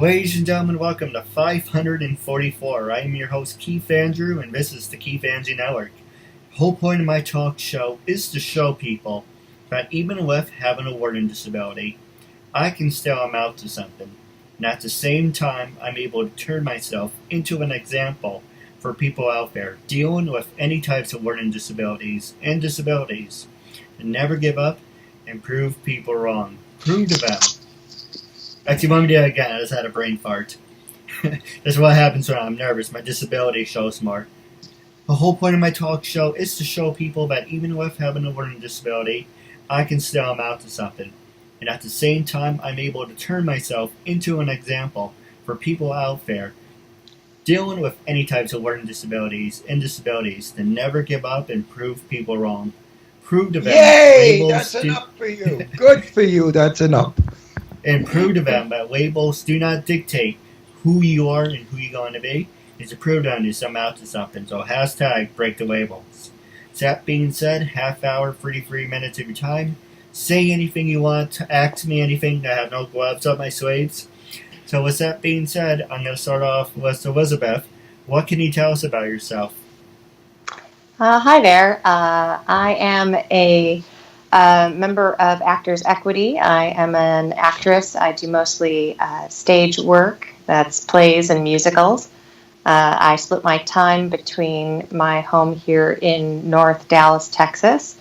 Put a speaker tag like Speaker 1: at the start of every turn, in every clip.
Speaker 1: Ladies and gentlemen, welcome to 544. I am your host, Keith Andrew, and this is the KeithAndrewNetWork. The whole point of my talk show is to show people that even with having a learning disability, I can still amount to something. And at the same time, I'm able to turn myself into an example for people out there dealing with any types of learning disabilities and disabilities. And never give up and prove people wrong. Prove to them. Actually, let me do it again. I just had a brain fart. That's what happens when I'm nervous. My disability shows more. The whole point of my talk show is to show people that even with having a learning disability, I can still amount to something. And at the same time, I'm able to turn myself into an example for people out there dealing with any types of learning disabilities and disabilities to never give up and prove people wrong. Prove to them.
Speaker 2: Yay! That's enough for you. Good for you. That's enough.
Speaker 1: And prove to them that labels do not dictate who you are and who you're going to be. It's to prove to them you sum out to something. So hashtag break the labels. That being said, half hour, 33 minutes of your time. Say anything you want. Ask me anything. I have no gloves up my sleeves. So with that being said, I'm going to start off with Elizabeth. What can you tell us about yourself?
Speaker 3: Hi there. I am a member of Actors Equity. I am an actress. I do mostly stage work. That's plays and musicals. I split my time between my home here in North Dallas, Texas,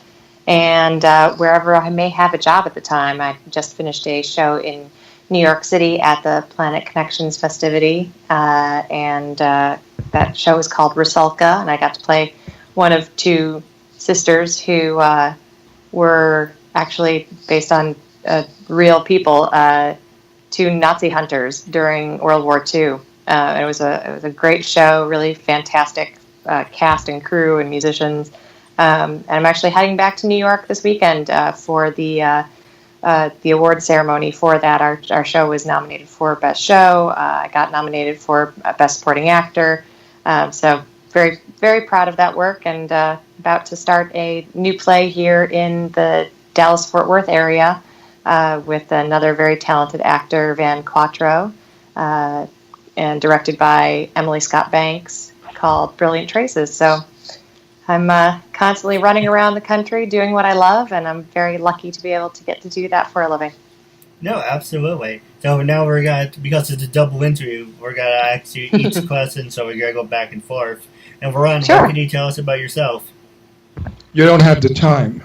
Speaker 3: and wherever I may have a job at the time. I just finished a show in New York City at the Planet Connections festivity, and that show is called Rusalka, and I got to play one of two sisters who were actually based on real people, two Nazi hunters during World War II. It was a great show, really fantastic cast and crew and musicians. And I'm actually heading back to New York this weekend for the award ceremony for that. Our show was nominated for Best Show. I got nominated for Best Supporting Actor. So very, very proud of that work, and about to start a new play here in the Dallas-Fort Worth area with another very talented actor, Van Quattro, and directed by Emily Scott Banks, called Brilliant Traces. So I'm constantly running around the country doing what I love, and I'm very lucky to be able to get to do that for a living.
Speaker 1: No, absolutely. So now we're going to, because it's a double interview, we're going to ask you each question, so we're going to go back and forth. And Veron,
Speaker 3: Sure.
Speaker 1: What can you tell us about yourself?
Speaker 2: You don't have the time.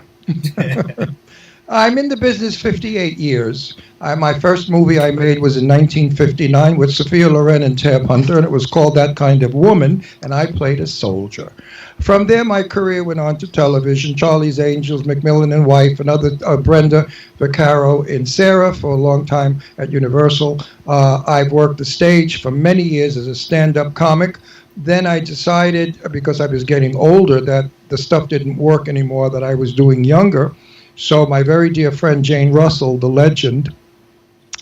Speaker 2: I'm in the business 58 years. My first movie I made was in 1959 with Sophia Loren and Tab Hunter, and it was called That Kind of Woman, and I played a soldier. From there, my career went on to television, Charlie's Angels, Macmillan and Wife, and other Brenda Vaccaro in Sarah for a long time at Universal. I've worked the stage for many years as a stand-up comic. Then I decided, because I was getting older, that the stuff didn't work anymore that I was doing younger. So my very dear friend Jane Russell, the legend,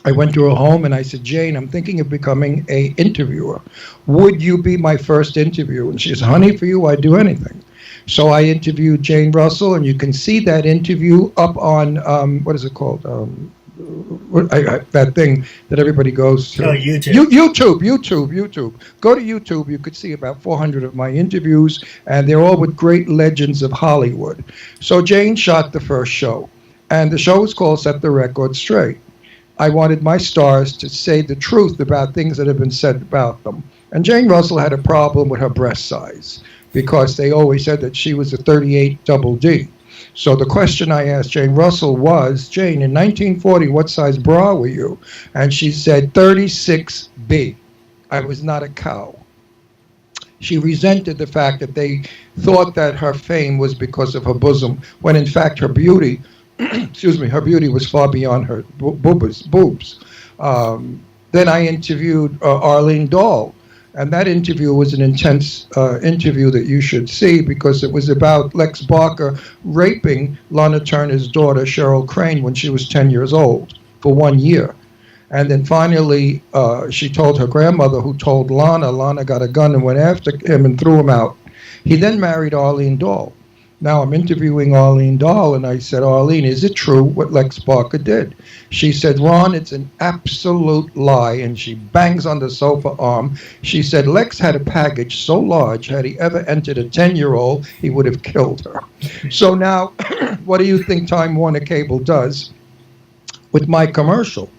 Speaker 2: I went to her home and I said, Jane, I'm thinking of becoming an interviewer. Would you be my first interview? And she said, honey, for you, I'd do anything. So I interviewed Jane Russell, and you can see that interview up on, what is it called? That thing that everybody goes to.
Speaker 1: Oh, YouTube.
Speaker 2: YouTube. Go to YouTube. You could see about 400 of my interviews, and they're all with great legends of Hollywood. So Jane shot the first show, and the show was called Set the Record Straight. I wanted my stars to say the truth about things that have been said about them. And Jane Russell had a problem with her breast size, because they always said that she was a 38 double D. So the question I asked Jane Russell was, Jane, in 1940, what size bra were you? And she said 36B. I was not a cow. She resented the fact that they thought that her fame was because of her bosom, when in fact her beauty, her beauty was far beyond her boobs. Then I interviewed Arlene Dahl. And that interview was an intense interview that you should see, because it was about Lex Barker raping Lana Turner's daughter, Cheryl Crane, when she was 10 years old for 1 year. And then finally, she told her grandmother, who told Lana. Lana got a gun and went after him and threw him out. He then married Arlene Dahl. Now I'm interviewing Arlene Dahl, and I said, Arlene, is it true what Lex Barker did? She said, Ron, it's an absolute lie. And she bangs on the sofa arm. She said, Lex had a package so large, had he ever entered a 10-year-old, he would have killed her. So now, what do you think Time Warner Cable does with my commercial?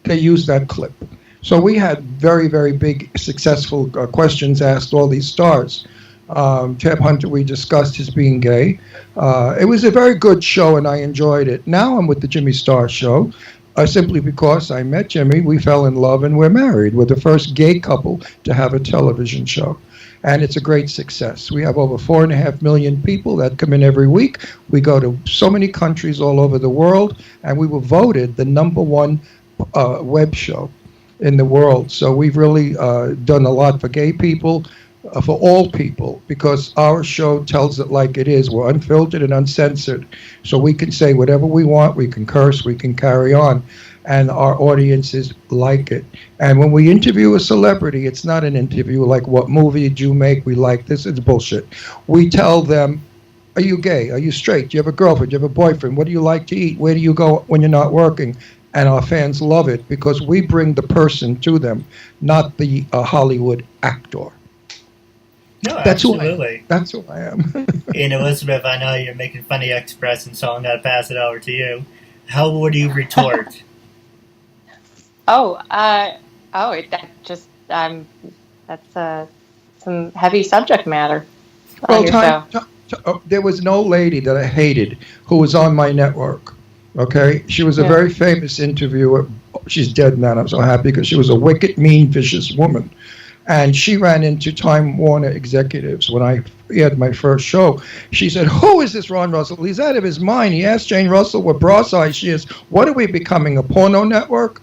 Speaker 2: They use that clip. So we had very, very big, successful questions asked all these stars. Tab Hunter, we discussed his being gay. It was a very good show, and I enjoyed it. Now I'm with the Jimmy Star Show, simply because I met Jimmy, we fell in love, and we're married. We're the first gay couple to have a television show, and it's a great success. We have over 4.5 million people that come in every week. We go to so many countries all over the world, and we were voted the #1 web show in the world. So we've really done a lot for gay people, for all people, because our show tells it like it is. We're unfiltered and uncensored, so we can say whatever we want, we can curse, we can carry on, and our audiences like it. And when we interview a celebrity, it's not an interview like, what movie did you make, we like this, it's bullshit. We tell them, are you gay, are you straight, do you have a girlfriend, do you have a boyfriend, what do you like to eat, where do you go when you're not working? And our fans love it because we bring the person to them, not the Hollywood actor.
Speaker 1: No,
Speaker 2: That's
Speaker 1: absolutely.
Speaker 2: That's who I am.
Speaker 1: And Elizabeth, I know you're making fun of Express, and so I'm going to pass it over to you. How would you retort?
Speaker 3: That's some heavy subject matter
Speaker 2: Well,
Speaker 3: on your show.
Speaker 2: there was an old lady that I hated who was on my network. Okay, she was a very famous interviewer. She's dead now. I'm so happy because she was a wicked, mean, vicious woman. And she ran into Time Warner executives when I had my first show. She said, who is this Ron Russell? He's out of his mind. He asked Jane Russell what bra size she is. What are we becoming, a porno network?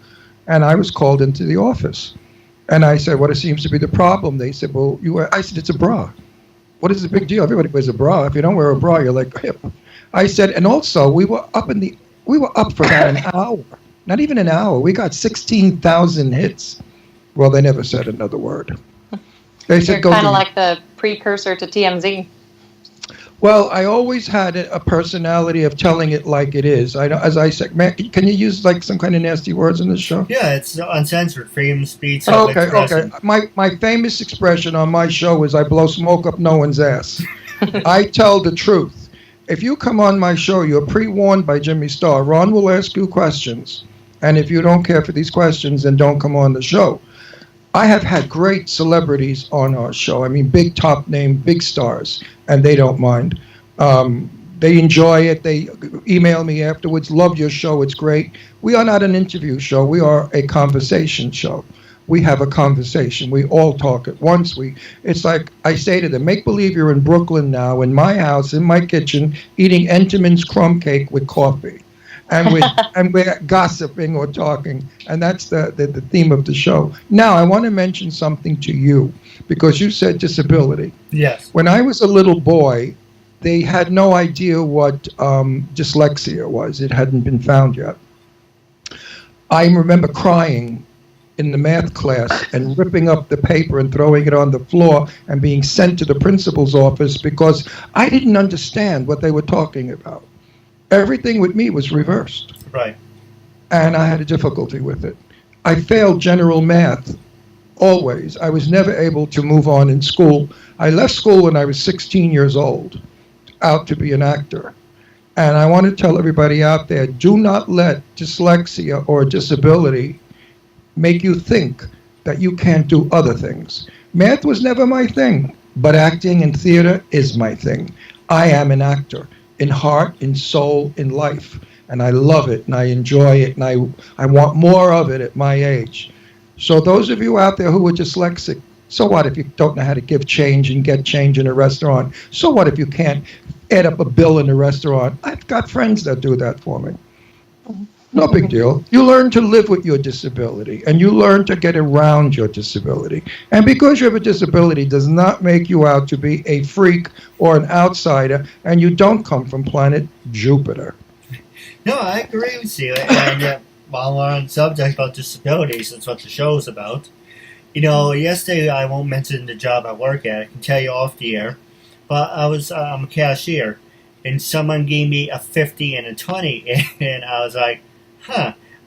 Speaker 2: And I was called into the office. And I said, what seems to be the problem? They said, well, I said, it's a bra. What is the big deal? Everybody wears a bra. If you don't wear a bra, you're like hip. I said, and also, we were up for about an hour. Not even an hour. We got 16,000 hits. Well, they never said another word. They said,
Speaker 3: You're kind of like the precursor to TMZ.
Speaker 2: Well, I always had a personality of telling it like it is. As I said, man, can you use like some kind of nasty words in this show?
Speaker 1: Yeah, it's uncensored, freedom of speech.
Speaker 2: Okay. My famous expression on my show is I blow smoke up no one's ass. I tell the truth. If you come on my show, you're pre-warned by Jimmy Star. Ron will ask you questions. And if you don't care for these questions, then don't come on the show. I have had great celebrities on our show. I mean, big top name, big stars, and they don't mind. They enjoy it. They email me afterwards, love your show, it's great. We are not an interview show. We are a conversation show. We have a conversation. We all talk at once. It's like I say to them, make believe you're in Brooklyn now, in my house, in my kitchen, eating Entenmann's crumb cake with coffee. And we're gossiping or talking, and that's the theme of the show. Now, I want to mention something to you, because you said disability.
Speaker 1: Yes.
Speaker 2: When I was a little boy, they had no idea what dyslexia was. It hadn't been found yet. I remember crying in the math class and ripping up the paper and throwing it on the floor and being sent to the principal's office because I didn't understand what they were talking about. Everything with me was reversed.
Speaker 1: Right.
Speaker 2: And I had a difficulty with it. I failed general math, always. I was never able to move on in school. I left school when I was 16 years old, out to be an actor. And I want to tell everybody out there, do not let dyslexia or disability make you think that you can't do other things. Math was never my thing, but acting and theater is my thing. I am an actor. In heart, in soul, in life. And I love it, and I enjoy it, and I want more of it at my age. So those of you out there who are dyslexic, so what if you don't know how to give change and get change in a restaurant? So what if you can't add up a bill in a restaurant? I've got friends that do that for me. No big deal. You learn to live with your disability, and you learn to get around your disability. And because you have a disability does not make you out to be a freak or an outsider, and you don't come from planet Jupiter.
Speaker 1: No, I agree with you. And while we're on the subject about disabilities, that's what the show is about. You know, yesterday, I won't mention the job I work at. I can tell you off the air. But I'm a cashier. and someone gave me a 50 and a 20, and I was like,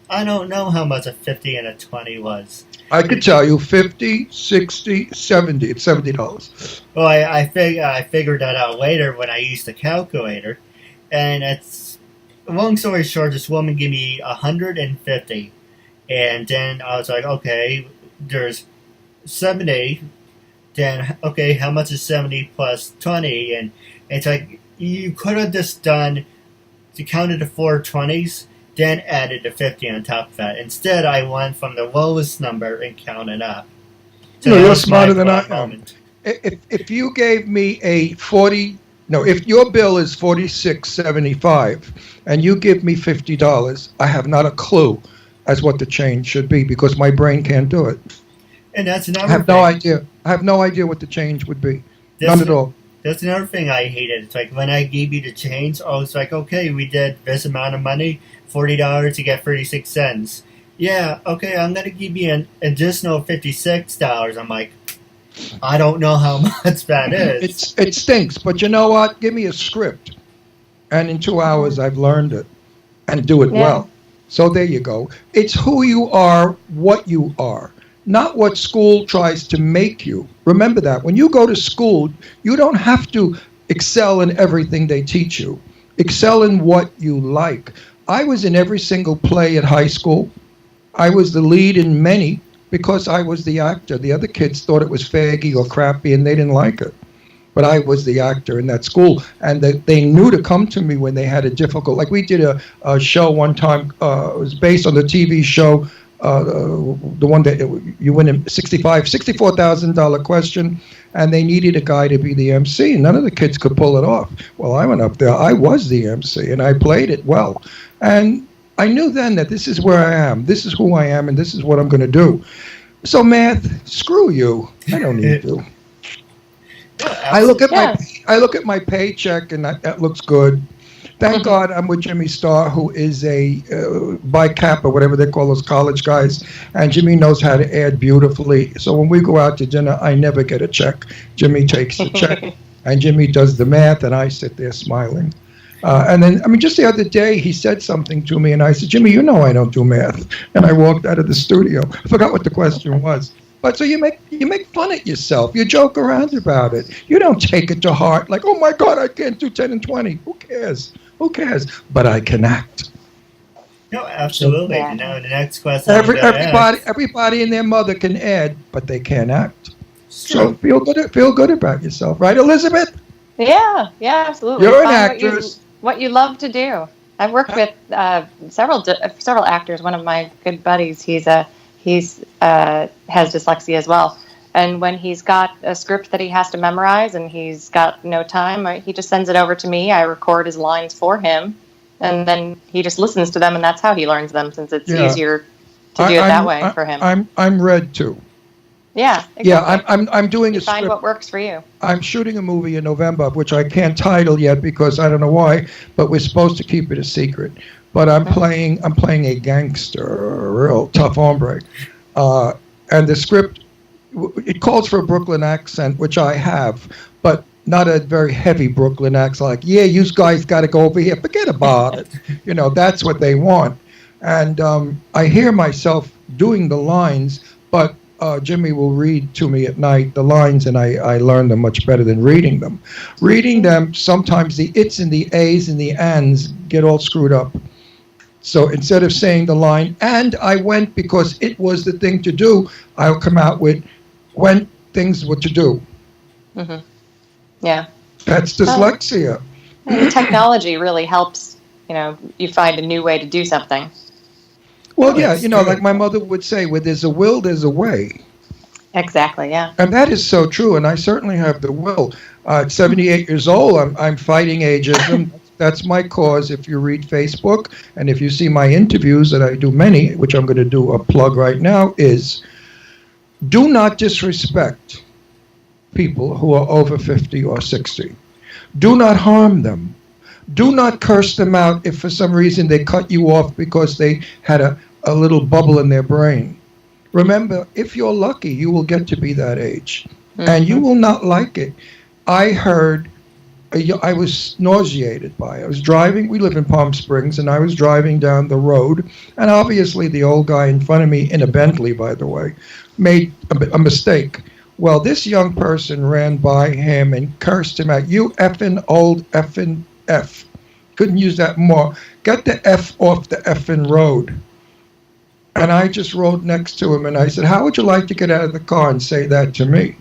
Speaker 1: I don't know how much a 50 and a 20 was.
Speaker 2: I could tell you 50, 60, 70. It's $70.
Speaker 1: Well, I figured that out later when I used the calculator, and it's long story short. This woman gave me 150, and then I was like, okay, there's 70. Then okay, how much is 70 plus 20? And it's like you could have just done to counted the 4 20s, then added the 50 on top of that. Instead, I went from the lowest number and counted up. So
Speaker 2: you're smarter than I am.
Speaker 1: moment.
Speaker 2: If you gave me a 40, no, if your bill is $46.75 and you give me $50, I have not a clue as what the change should be because my brain can't do it.
Speaker 1: And that's another
Speaker 2: I have
Speaker 1: thing.
Speaker 2: no idea. I have no idea what the change would be. None at all.
Speaker 1: That's another thing I hated. It's like when I gave you the change, I was like, okay, we did this amount of money, $40 to get 36 cents. Yeah, okay, I'm going to give you an additional $56. I'm like, I don't know how much that is.
Speaker 2: It stinks, but you know what? Give me a script. And in 2 hours, I've learned it and do it well. So there you go. It's who you are, what you are. Not what school tries to make you. Remember that. When you go to school, you don't have to excel in everything they teach you. Excel in what you like. I was in every single play at high school. I was the lead in many because I was the actor. The other kids thought it was faggy or crappy and they didn't like it. But I was the actor in that school. And they knew to come to me when they had a difficult, like we did a show one time, it was based on the TV show, the one that you win a $64,000 question, and they needed a guy to be the MC, and none of the kids could pull it off. Well, I went up there. I was the MC, and I played it well. And I knew then that this is where I am. This is who I am, and this is what I'm going to do. So, math, screw you. I don't need you. I look at my paycheck, and that looks good. Thank God I'm with Jimmy Starr, who is a BICAP or whatever they call those college guys, and Jimmy knows how to add beautifully. So when we go out to dinner, I never get a check. Jimmy takes the check, and Jimmy does the math, and I sit there smiling. And then, I mean, just the other day, he said something to me, and I said, Jimmy, you know I don't do math. And I walked out of the studio. I forgot what the question was. But so you make fun of yourself. You joke around about it. You don't take it to heart like, oh, my God, I can't do 10 and 20. Who cares? Who cares? But I can act.
Speaker 1: No, absolutely.
Speaker 3: Yeah.
Speaker 1: Now, the next question.
Speaker 2: Everybody and their mother can add, but they can't act. So feel good about yourself, right, Elizabeth?
Speaker 3: Yeah, absolutely.
Speaker 2: You're an
Speaker 3: Find
Speaker 2: actress.
Speaker 3: What you love to do. I've worked with several actors. One of my good buddies, he's has dyslexia as well. And when he's got a script that he has to memorize and he's got no time, he just sends it over to me. I record his lines for him, and then he just listens to them, and that's how he learns them, since it's easier to do it that way for him.
Speaker 2: I'm red too.
Speaker 3: Yeah. Exactly.
Speaker 2: Yeah, I'm doing a
Speaker 3: Find
Speaker 2: script.
Speaker 3: what works for you.
Speaker 2: I'm shooting a movie in November, which I can't title yet because I don't know why, but we're supposed to keep it a secret. But I'm playing a gangster, a real tough hombre, and the script, it calls for a Brooklyn accent, which I have, but not a very heavy Brooklyn accent. Like, yeah, you guys got to go over here. Forget about it. That's what they want. And I hear myself doing the lines, but Jimmy will read to me at night the lines, and I learn them much better than reading them. Reading them, sometimes the its and the a's and the ands get all screwed up. So instead of saying the line, and I went because it was the thing to do, I'll come out with when things were to do.
Speaker 3: Mm-hmm. Yeah.
Speaker 2: That's dyslexia.
Speaker 3: Technology really helps, you find a new way to do something.
Speaker 2: Well, yeah, like my mother would say, where there's a will, there's a way.
Speaker 3: Exactly, yeah.
Speaker 2: And that is so true, and I certainly have the will. At 78 years old, I'm fighting ageism. That's my cause. If you read Facebook, and if you see my interviews, and I do many, which I'm going to do a plug right now, is do not disrespect people who are over 50 or 60. Do not harm them. Do not curse them out if for some reason they cut you off because they had a little bubble in their brain. Remember, if you're lucky, you will get to be that age. Mm-hmm. And you will not like it. I heard I was nauseated by it. I was driving, we live in Palm Springs, and I was driving down the road, and obviously the old guy in front of me, in a Bentley, by the way, made a mistake. Well, this young person ran by him and cursed him out. You effing old effing F. Couldn't use that more. Get the F off the effing road. And I just rode next to him and I said, how would you like to get out of the car and say that to me?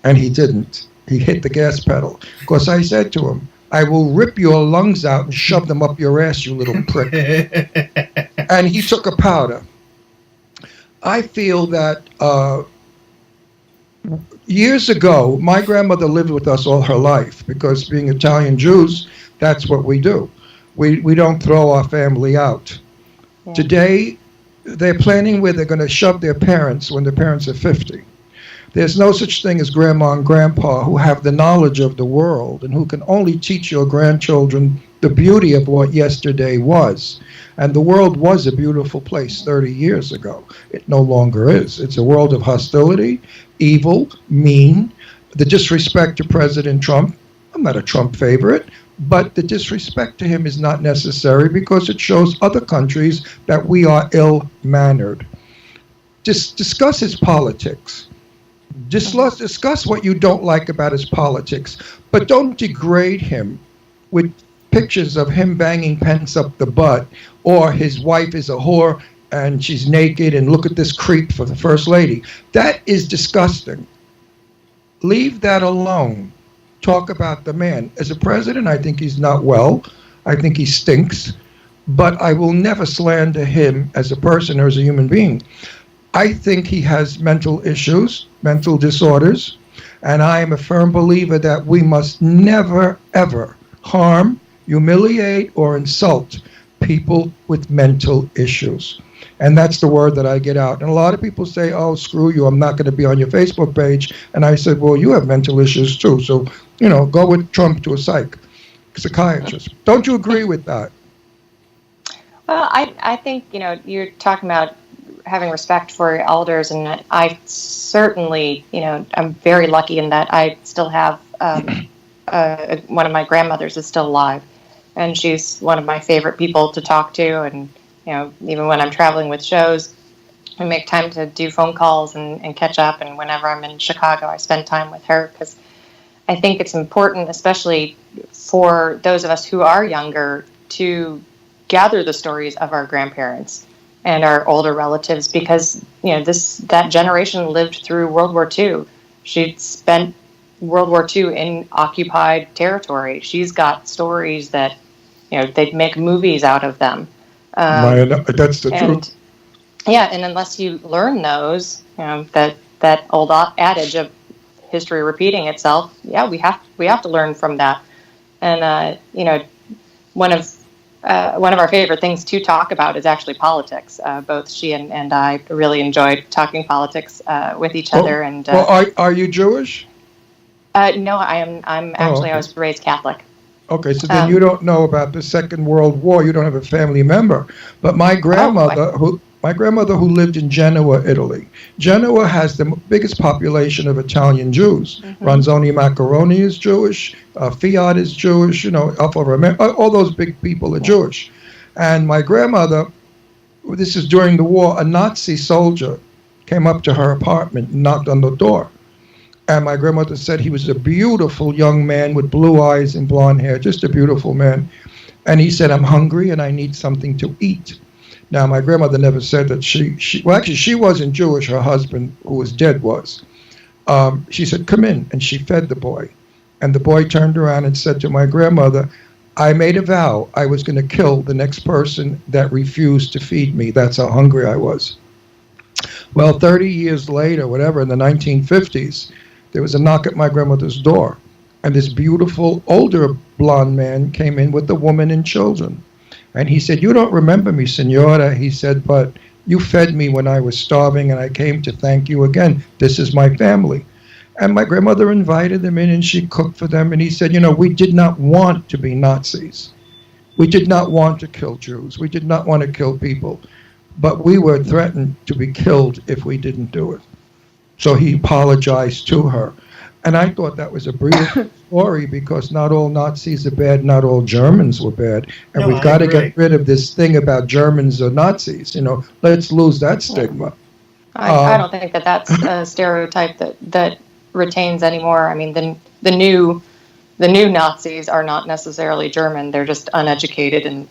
Speaker 2: And he didn't. He hit the gas pedal. Because I said to him, I will rip your lungs out and shove them up your ass, you little prick. And he took a powder. I feel that years ago, my grandmother lived with us all her life because being Italian Jews, that's what we do. We don't throw our family out. Yeah. Today, they're planning where they're going to shove their parents when their parents are 50. There's no such thing as grandma and grandpa who have the knowledge of the world and who can only teach your grandchildren the beauty of what yesterday was. And the world was a beautiful place 30 years ago. It no longer is. It's a world of hostility, evil, mean, the disrespect to President Trump. I'm not a Trump favorite, but the disrespect to him is not necessary because it shows other countries that we are ill-mannered. Discuss his politics. Discuss what you don't like about his politics, but don't degrade him with pictures of him banging Pence up the butt, or his wife is a whore and she's naked and look at this creep for the first lady. That is disgusting. Leave that alone. Talk about the man. As a president, I think he's not well. I think he stinks, but I will never slander him as a person or as a human being. I think he has mental issues, mental disorders, and I am a firm believer that we must never, ever harm, humiliate, or insult people with mental issues. And that's the word that I get out. And a lot of people say, oh, screw you, I'm not going to be on your Facebook page. And I said, well, you have mental issues too. So, go with Trump to a psychiatrist. Don't you agree with that?
Speaker 3: Well, I think, you're talking about having respect for your elders, and I certainly, I'm very lucky in that I still have one of my grandmothers is still alive, and she's one of my favorite people to talk to, and even when I'm traveling with shows, I make time to do phone calls and catch up, and whenever I'm in Chicago, I spend time with her because I think it's important, especially for those of us who are younger, to gather the stories of our grandparents and our older relatives, because that generation lived through World War II. She spent World War II in occupied territory. She's got stories that they'd make movies out of them.
Speaker 2: That's the truth.
Speaker 3: Yeah, and unless you learn those, that old adage of history repeating itself. Yeah, we have to learn from that. And one of our favorite things to talk about is actually politics. Both she and I really enjoyed talking politics with each other. And
Speaker 2: are you Jewish?
Speaker 3: No, I'm actually,
Speaker 2: okay.
Speaker 3: I was raised Catholic.
Speaker 2: Okay, so then you don't know about the Second World War. You don't have a family member. But my grandmother, who lived in Genoa, Italy. Genoa has the biggest population of Italian Jews. Mm-hmm. Ronzoni Macaroni is Jewish. Fiat is Jewish. Alfa Romeo. All those big people are Jewish. And my grandmother, this is during the war, a Nazi soldier came up to her apartment and knocked on the door. And my grandmother said he was a beautiful young man with blue eyes and blonde hair, just a beautiful man. And he said, I'm hungry and I need something to eat. Now, my grandmother never said that she wasn't Jewish. Her husband, who was dead, was. She said, come in. And she fed the boy. And the boy turned around and said to my grandmother, I made a vow I was going to kill the next person that refused to feed me. That's how hungry I was. Well, 30 years later, whatever, in the 1950s, there was a knock at my grandmother's door. And this beautiful, older blonde man came in with a woman and children. And he said, you don't remember me, Senora. He said, but you fed me when I was starving, and I came to thank you again. This is my family. And my grandmother invited them in, and she cooked for them. And he said, we did not want to be Nazis. We did not want to kill Jews. We did not want to kill people. But we were threatened to be killed if we didn't do it. So he apologized to her. And I thought that was a brilliant story because not all Nazis are bad, not all Germans were bad. And
Speaker 1: No,
Speaker 2: we've
Speaker 1: I
Speaker 2: got to
Speaker 1: agree.
Speaker 2: get rid of this thing about Germans or Nazis. Let's lose that
Speaker 3: Yeah.
Speaker 2: stigma.
Speaker 3: I don't think that that's a stereotype that retains anymore. I mean, the new Nazis are not necessarily German; they're just uneducated and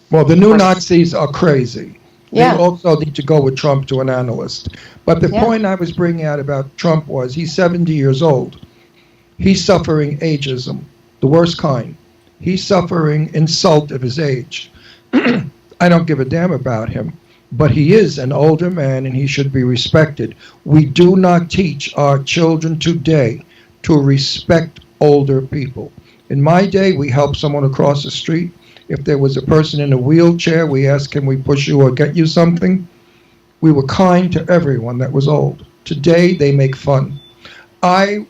Speaker 2: Well, the new
Speaker 3: pers-
Speaker 2: Nazis are crazy. They
Speaker 3: yeah,
Speaker 2: also need to go with Trump to an analyst. But the
Speaker 3: yeah,
Speaker 2: point I was bringing out about Trump was he's 70 years old. He's suffering ageism, the worst kind. He's suffering insult of his age. I don't give a damn about him, but he is an older man and he should be respected. We do not teach our children today to respect older people. In my day, we helped someone across the street. If there was a person in a wheelchair, we asked, can we push you or get you something? We were kind to everyone that was old. Today, they make fun. I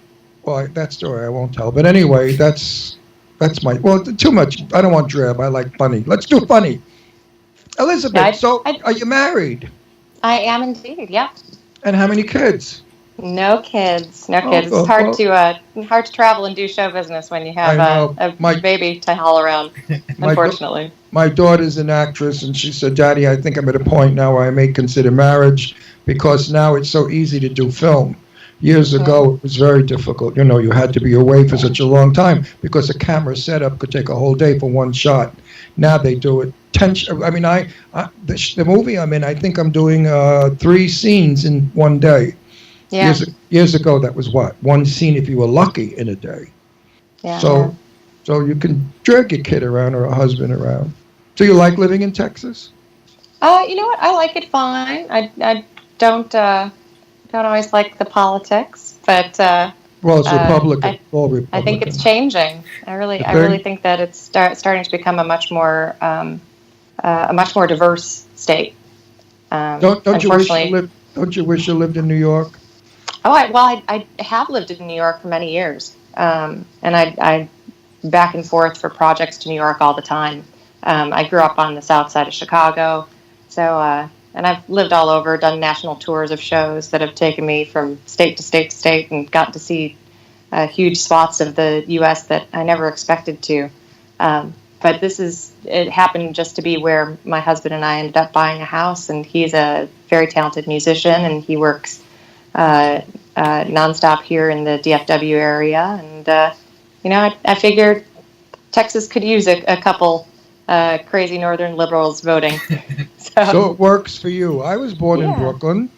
Speaker 2: Well, that story I won't tell. But anyway, that's my too much. I don't want drab. I like funny. Let's do funny.
Speaker 3: yeah.
Speaker 2: Elizabeth, so are you married?
Speaker 3: I am indeed. Yeah.
Speaker 2: And how many kids?
Speaker 3: No kids. No
Speaker 2: Oh,
Speaker 3: kids. It's
Speaker 2: oh, oh,
Speaker 3: hard to travel and do show business when you have
Speaker 2: I know.
Speaker 3: a baby to haul around.
Speaker 2: My
Speaker 3: Unfortunately.
Speaker 2: my daughter's an actress, and she said, "Daddy, I think I'm at a point now where I may consider marriage because now it's so easy to do film." Years ago, it was very difficult. You had to be away for such a long time because a camera setup could take a whole day for one shot. Now they do it I mean, the movie I'm in, I think I'm doing 3 scenes in one day.
Speaker 3: Yeah.
Speaker 2: Years ago, that was what? One scene if you were lucky in a day.
Speaker 3: Yeah.
Speaker 2: So, so you can drag your kid around or a husband around. Do you like living in Texas?
Speaker 3: You know what? I like it fine. I don't always like the politics, but
Speaker 2: Well, it's Republican. All
Speaker 3: I
Speaker 2: Republican.
Speaker 3: think it's changing. I really think that it's starting to become a much more diverse state.
Speaker 2: Don't you wish you
Speaker 3: Unfortunately,
Speaker 2: lived? Don't you wish you lived in New York?
Speaker 3: I have lived in New York for many years, and I back and forth for projects to New York all the time. I grew up on the south side of Chicago, so and I've lived all over, done national tours of shows that have taken me from state to state to state, and got to see huge swaths of the U.S. that I never expected to. But it happened just to be where my husband and I ended up buying a house, and he's a very talented musician, and he works nonstop here in the DFW area. And, I figured Texas could use a couple crazy northern liberals voting.
Speaker 2: So it works for you. I was born in Brooklyn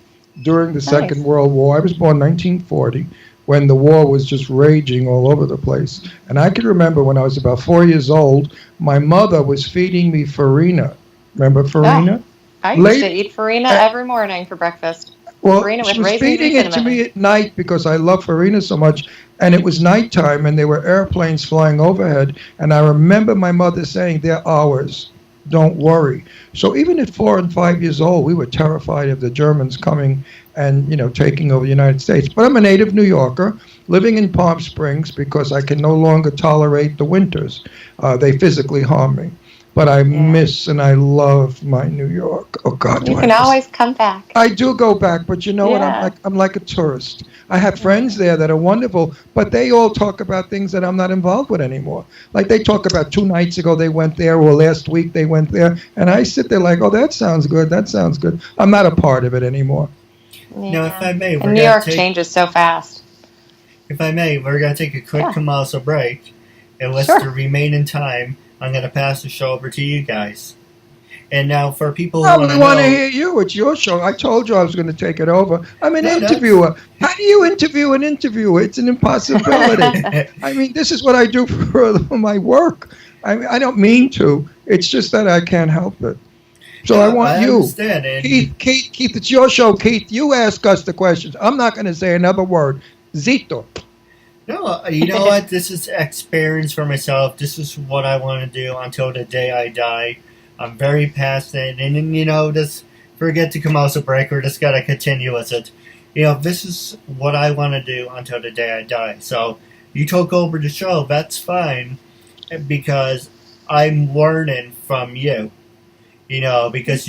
Speaker 2: during the Second World War. I was born in 1940 when the war was just raging all over the place. And I can remember when I was about 4 years old, my mother was feeding me farina. Remember farina?
Speaker 3: I used to eat farina every morning for breakfast.
Speaker 2: Well,
Speaker 3: Farina
Speaker 2: she
Speaker 3: with
Speaker 2: was
Speaker 3: raisins
Speaker 2: feeding
Speaker 3: and
Speaker 2: it to
Speaker 3: cinnamon.
Speaker 2: me at night because I love farina so much. And it was nighttime and there were airplanes flying overhead. And I remember my mother saying, they're ours. Don't worry. So even at 4 and 5 years old, we were terrified of the Germans coming and, taking over the United States. But I'm a native New Yorker living in Palm Springs because I can no longer tolerate the winters. They physically harm me. But I miss and I love my New York. Oh God,
Speaker 3: You can always come back.
Speaker 2: I do go back, but you know what? I'm like a tourist. I have friends there that are wonderful, but they all talk about things that I'm not involved with anymore. Like they talk about 2 nights ago they went there, or last week they went there, and I sit there like, oh, that sounds good. That sounds good. I'm not a part of it anymore.
Speaker 3: Yeah.
Speaker 1: Now, if I may,
Speaker 3: and New York changes so fast.
Speaker 1: If I may, we're going to take a quick commercial break, and to remain in time, I'm going to pass the show over to you guys. And now, for people who
Speaker 2: want to hear you, it's your show. I told you I was going to take it over. I'm an interviewer. How do you interview an interviewer? It's an impossibility. I mean, this is what I do for my work. I don't mean to. It's just that I can't help it. So I want you. Keith, it's your show. Keith, you ask us the questions. I'm not going to say another word. Zito.
Speaker 1: No, you know what? This is experience for myself. This is what I want to do until the day I die. I'm very passionate, and just forget the commercial break. We're just gotta continue with it. This is what I want to do until the day I die. So you took over the show. That's fine, because I'm learning from you. Because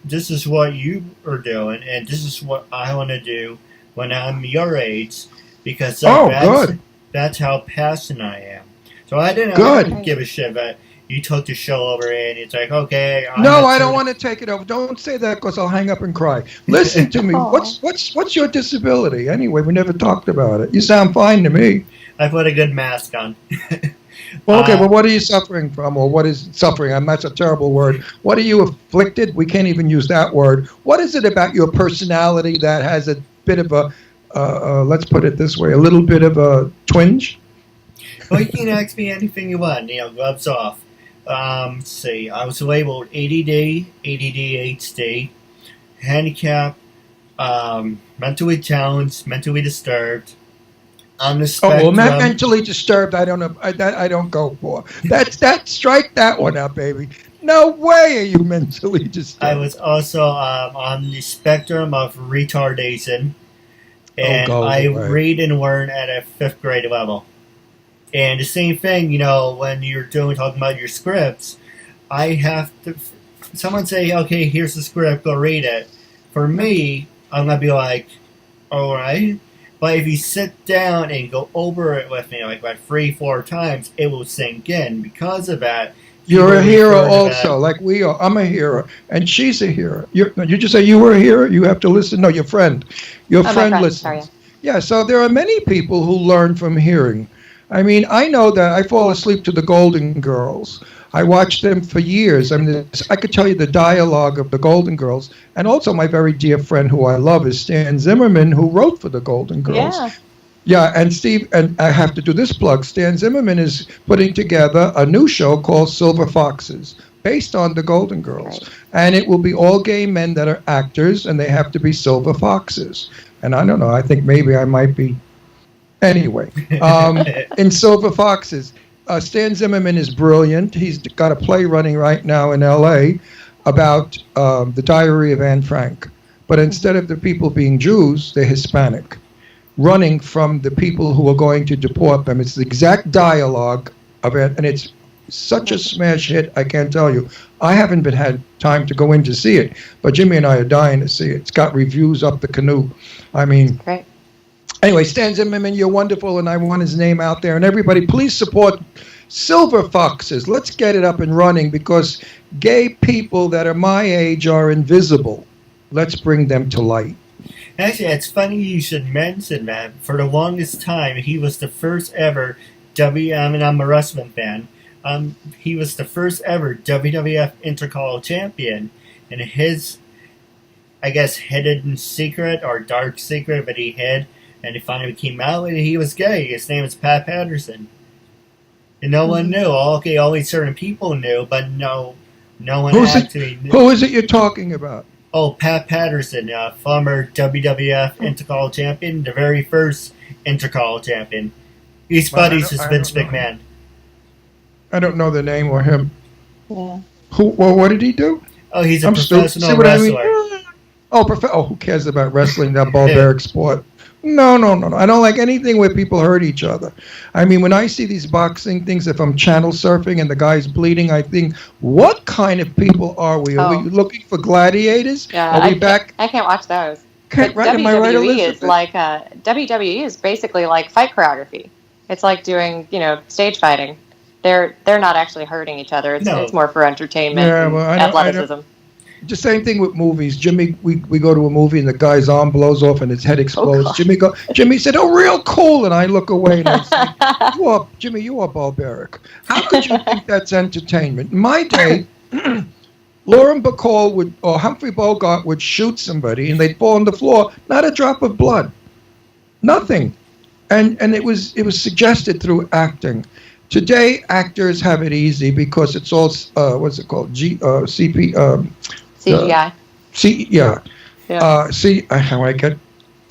Speaker 1: this is what you are doing, and this is what I want to do when I'm your age. because
Speaker 2: good.
Speaker 1: that's how passionate I am. So I didn't
Speaker 2: Good.
Speaker 1: give a shit that you took the show over and it's like, okay,
Speaker 2: No, I don't want to take it over. Don't say that because I'll hang up and cry. Listen to me.
Speaker 3: Aw.
Speaker 2: What's your disability? Anyway, we never talked about it. You sound fine to me.
Speaker 1: I put a good mask on.
Speaker 2: Well, okay, well, what are you suffering from, or what is suffering? That's a terrible word. What are you afflicted? We can't even use that word. What is it about your personality that has a bit of a, let's put it this way, a little bit of a twinge?
Speaker 1: Well, you can ask me anything you want. Gloves off. Let's see. I was labeled ADD, ADHD, handicap, mentally challenged, mentally disturbed. On the spectrum.
Speaker 2: Mentally disturbed. I don't know. I don't go for that. Strike that one out, baby. No way are you mentally disturbed.
Speaker 1: I was also on the spectrum of retardation, and I read and learn at a 5th grade level. And the same thing, when you're talking about your scripts, I have to. Someone say, "Okay, here's the script. Go read it." For me, I'm gonna be like, "All right." But if you sit down and go over it with me like 3-4 times, it will sink in. Because of that,
Speaker 2: you're a hero also, like we are. I'm a hero, and she's a hero. You just say you were a hero. You have to listen. No, your friend. Your friend listens.
Speaker 3: Sorry.
Speaker 2: Yeah, so there are many people who learn from hearing. I mean, I know that I fall asleep to the Golden Girls. I watched them for years. I mean, I could tell you the dialogue of the Golden Girls. And also my very dear friend who I love is Stan Zimmerman, who wrote for the Golden Girls.
Speaker 3: Yeah.
Speaker 2: Yeah, and Steve, and I have to do this plug, Stan Zimmerman is putting together a new show called Silver Foxes, based on the Golden Girls. Right. And it will be all gay men that are actors, and they have to be silver foxes. And I don't know, I think maybe I might be... Anyway, in Silver Foxes... Stan Zimmerman is brilliant. He's got a play running right now in L.A. about the Diary of Anne Frank. But instead of the people being Jews, they're Hispanic, running from the people who are going to deport them. It's the exact dialogue of it, and it's such a smash hit, I can't tell you. I haven't had time to go in to see it, but Jimmy and I are dying to see it. It's got reviews up the canoe. I mean...
Speaker 3: Great.
Speaker 2: Anyway, Stan Zimmerman, you're wonderful, and I want his name out there. And everybody, please support Silver Foxes. Let's get it up and running because gay people that are my age are invisible. Let's bring them to light.
Speaker 1: Actually, it's funny you should mention that. For the longest time, he was the first ever I'm a wrestling fan. He was the first ever WWF Intercontinental Champion. And his, I guess, hidden secret or dark secret that he hid, and it finally came out and he was gay. His name is Pat Patterson. And no one knew. Okay, only certain people knew, but no one actually knew.
Speaker 2: Who is it you're talking about?
Speaker 1: Oh, Pat Patterson, former WWF Intercontinental Champion, the very first Intercontinental Champion. He's buddies with Vince McMahon.
Speaker 2: I don't know the name or him.
Speaker 3: Yeah.
Speaker 2: What did he do?
Speaker 1: Oh, he's a professional wrestler.
Speaker 2: I mean? Who cares about wrestling, that barbaric sport? No. I don't like anything where people hurt each other. I mean, when I see these boxing things, if I'm channel surfing and the guy's bleeding, I think, what kind of people are we? Are we looking for gladiators?
Speaker 3: Yeah,
Speaker 2: are we back?
Speaker 3: I can't watch those.
Speaker 2: Right,
Speaker 3: WWE is like WWE is basically like fight choreography. It's like doing stage fighting. They're not actually hurting each other. It's more for entertainment and athleticism.
Speaker 2: The same thing with movies. Jimmy, we go to a movie and the guy's arm blows off and his head explodes. Jimmy said, "Oh, real cool," and I look away and I say, "Jimmy, you are barbaric. How could you think that's entertainment?" In my day, Lauren Bacall or Humphrey Bogart would shoot somebody and they'd fall on the floor, not a drop of blood, nothing, and it was suggested through acting. Today, actors have it easy because it's all what's it called?
Speaker 3: CGI.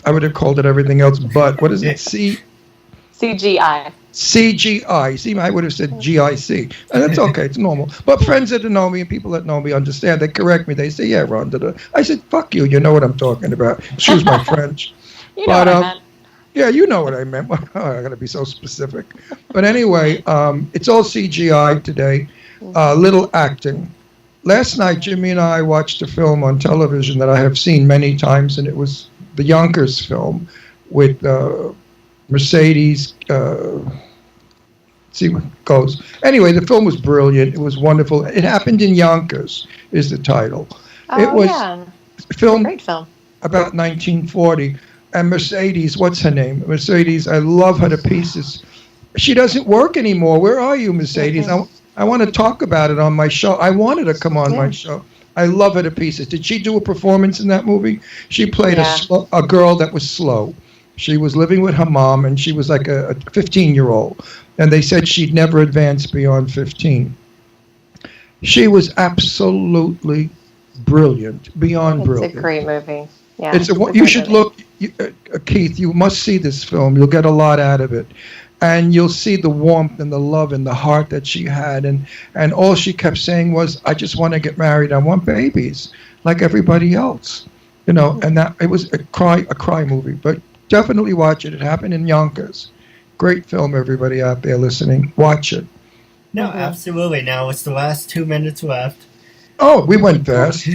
Speaker 2: I would have called it everything else, but what is it?
Speaker 3: CGI.
Speaker 2: CGI. See, I would have said GIC. And that's okay. It's normal. But friends that know me and people that know me understand. They correct me. They say, "Yeah, Ron." I said, "Fuck you. You know what I'm talking about." Excuse my French.
Speaker 3: You know what I meant.
Speaker 2: Yeah, you know what I meant. I got to be so specific. But anyway, it's all CGI today. Little acting. Last night, Jimmy and I watched a film on television that I have seen many times, and it was the Yonkers film with Mercedes. See what goes. Anyway, the film was brilliant. It was wonderful. It happened in Yonkers, is the title.
Speaker 3: Oh,
Speaker 2: it was
Speaker 3: yeah.
Speaker 2: filmed
Speaker 3: Great film.
Speaker 2: about 1940. And Mercedes, what's her name? Mercedes, I love her to pieces. She doesn't work anymore. Where are you, Mercedes? I want to talk about it on my show. I wanted to come on my show. I love her to pieces. Did she do a performance in that movie? She played a girl that was slow. She was living with her mom, and she was like a 15-year-old. And they said she'd never advance beyond 15. She was absolutely brilliant, beyond brilliant.
Speaker 3: It's a great movie. Yeah,
Speaker 2: you should look, Keith, you must see this film. You'll get a lot out of it. And you'll see the warmth and the love and the heart that she had. And all she kept saying was, I just want to get married. I want babies like everybody else. And that it was a cry movie. But definitely watch it. It happened in Yonkers. Great film, everybody out there listening. Watch it.
Speaker 1: No, absolutely. Now it's the last 2 minutes left.
Speaker 2: Oh, we went fast.